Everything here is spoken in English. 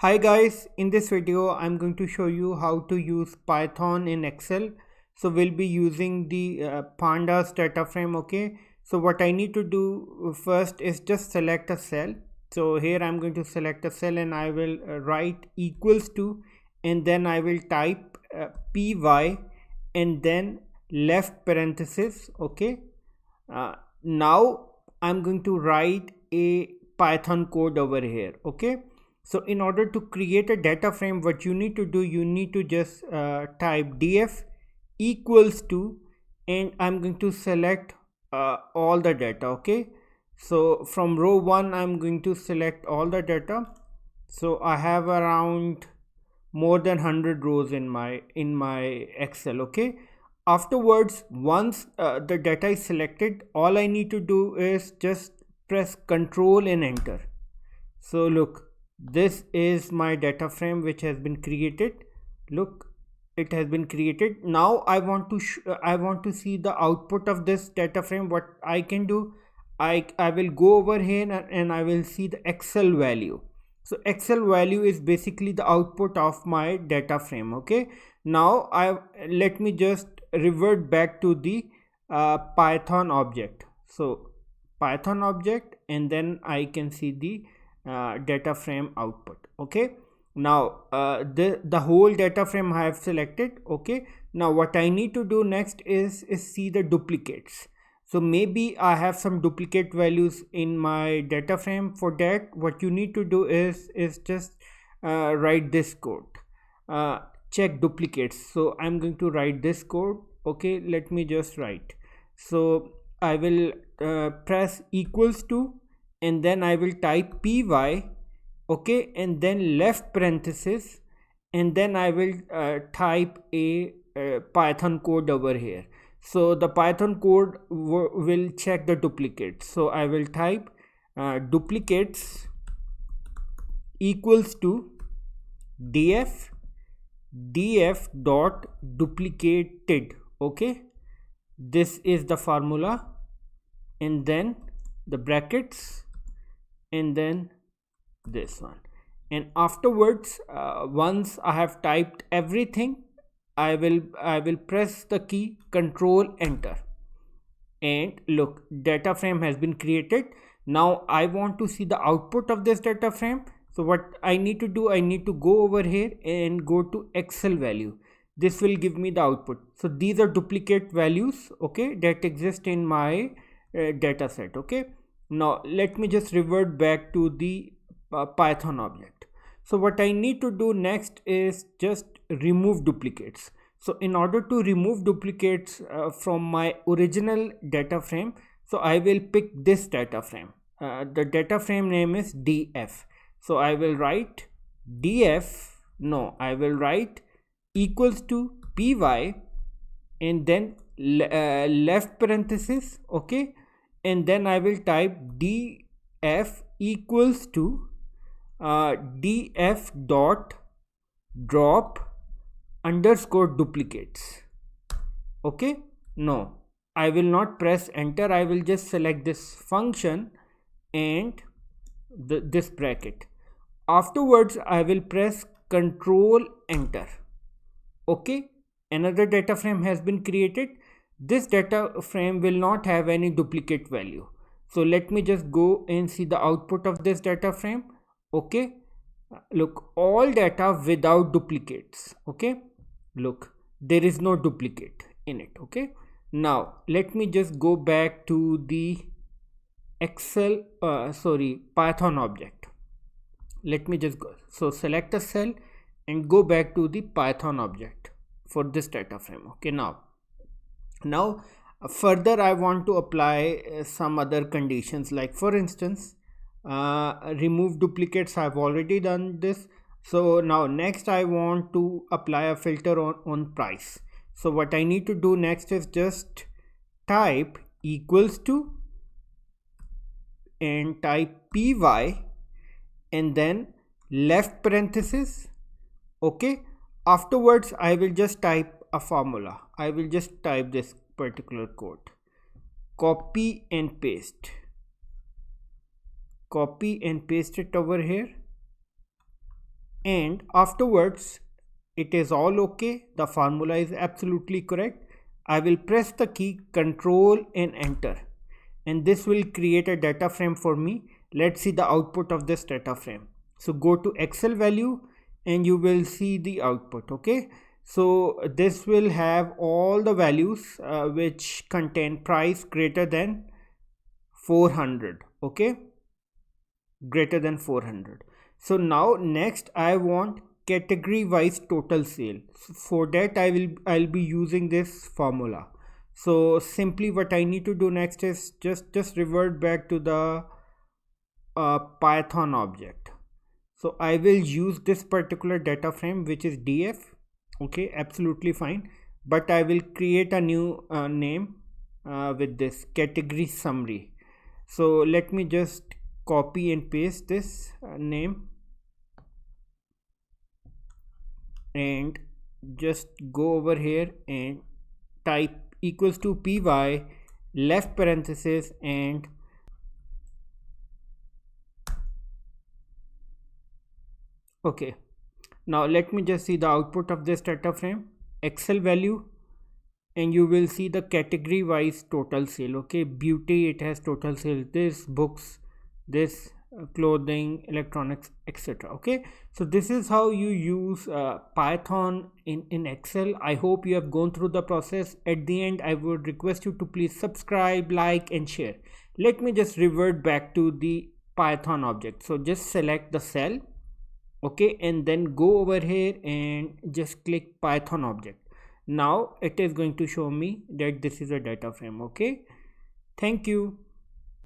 Hi guys, in this video I'm going to show you how to use Python in Excel. So we'll be using the pandas data frame. Okay, so what I need to do first is just select a cell. So here I'm going to select a cell and I will write equals to, and then I will type py and then left parenthesis. Okay, now I'm going to write a Python code over here. Okay, so in order to create a data frame, what you need to do, you need to just type df equals to, and I'm going to select all the data. Okay, so from row 1 I'm going to select all the data. So I have around more than 100 rows in my Excel. Okay, afterwards, once the data is selected, all I need to do is just press Control and enter. So look, this is my data frame which has been created. Look, it has been created. Now I want to see the output of this data frame. What I can do, I will go over here and I will see the Excel value. So Excel value is basically the output of my data frame. Okay, now I let me just revert back to the Python object. So Python object, and then I can see the data frame output. Okay, now the whole data frame I have selected. Okay, now what I need to do next is see the duplicates. So maybe I have some duplicate values in my data frame. For that, what you need to do is just write this code, uh, check duplicates. So I'm going to write this code. Okay, let me just write. So I will press equals to, and then I will type py. Okay, and then left parenthesis, and then I will type a Python code over here. So the Python code will check the duplicates. So I will type duplicates equals to df dot duplicated. Okay, this is the formula, and then the brackets, and then this one. And afterwards, once I have typed everything, I will press the key Control Enter, and look, data frame has been created. Now I want to see the output of this data frame. So what I need to do, I need to go over here and go to Excel value. This will give me the output. So these are duplicate values, okay, that exist in my data set. Okay, now let me just revert back to the Python object. So what I need to do next is just remove duplicates. So in order to remove duplicates from my original data frame, so I will pick this data frame. The data frame name is df. So I will write df, no, I will write equals to py, and then left parenthesis. Okay, and then I will type df equals to df dot drop underscore duplicates. Okay, no, I will not press enter. I will just select this function and this bracket. Afterwards, I will press Control Enter. Okay, another data frame has been created. This data frame will not have any duplicate value. So let me just go and see the output of this data frame. Okay, look, all data without duplicates. Okay, look, there is no duplicate in it. Okay, now let me just go back to the Python object. Let me just go. So select a cell and go back to the Python object for this data frame. Okay, now further I want to apply some other conditions, like for instance, remove duplicates. I've already done this. So now next I want to apply a filter on price. So what I need to do next is just type equals to and type py, and then left parenthesis. Okay, afterwards I will just type a formula. I will just type this particular code, copy and paste it over here. and afterwards it is all okay, the formula is absolutely correct. I will press the key control and enter, and this will create a data frame for me. Let's see the output of this data frame. So go to Excel value and you will see the output. Okay, so this will have all the values which contain price greater than 400. Okay, greater than 400. So now next I want category wise total sale. So for that I'll be using this formula. So simply what I need to do next is just revert back to the Python object. So I will use this particular data frame which is df. Okay, absolutely fine, but I will create a new name with this category summary. So let me just copy and paste this name and just go over here and type equals to py left parenthesis and okay. Now let me just see the output of this data frame. Excel value, and you will see the category wise total sale. Okay, beauty, it has total sale, this books, this clothing, electronics, etc. Okay, so this is how you use Python in Excel. I hope you have gone through the process. At the end I would request you to please subscribe, like and share. Let me just revert back to the Python object. So just select the cell, okay, and then go over here and just click Python object. Now it is going to show me that this is a data frame. Okay, thank you.